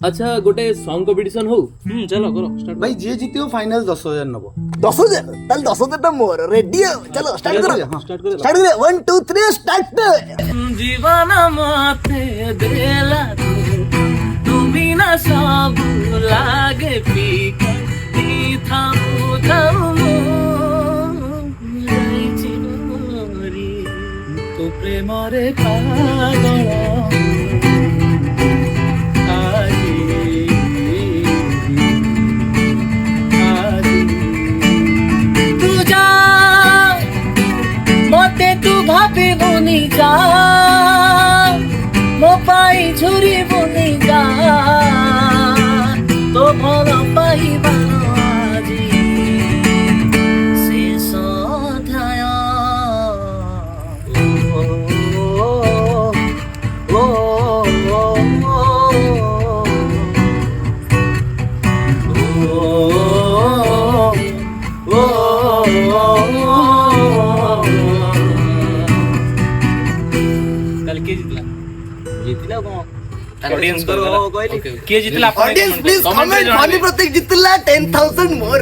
আচ্ছা গোটে song competition হউ। চলো করো স্টার্ট। ভাই যে জিতিও ফাইনাল 10,000 নেব। 10,000 তাহলে 10,000টা মোর রেডি। চলো স্টার্ট করো। স্টার্ট করে স্টার্ট করে 1 2 3 স্টার্ট। জীবন মতে দেলা তুমি না সব লাগে ফিকা থামু থামু যাইছি মরি তো প্রেমরে পাগল আজি আজি তু যা মতে তু ভাবে বনি যা ମୋ ପାଇଁ ଝୁରି ବୁନି ଯା ତୋ ଭଲ ପାଇବାର ଆଜି ଶେଷ ଅଧ୍ୟାୟ କାଲି କିଏ ଜିତିଲା? ଜିତିଲା କଣ ଅଡିଏନ୍ସ କର କହିଲି କିଏ ଜିତିଲା? Audience please comment. फनी प्रतीक जितला 10,000 मोर।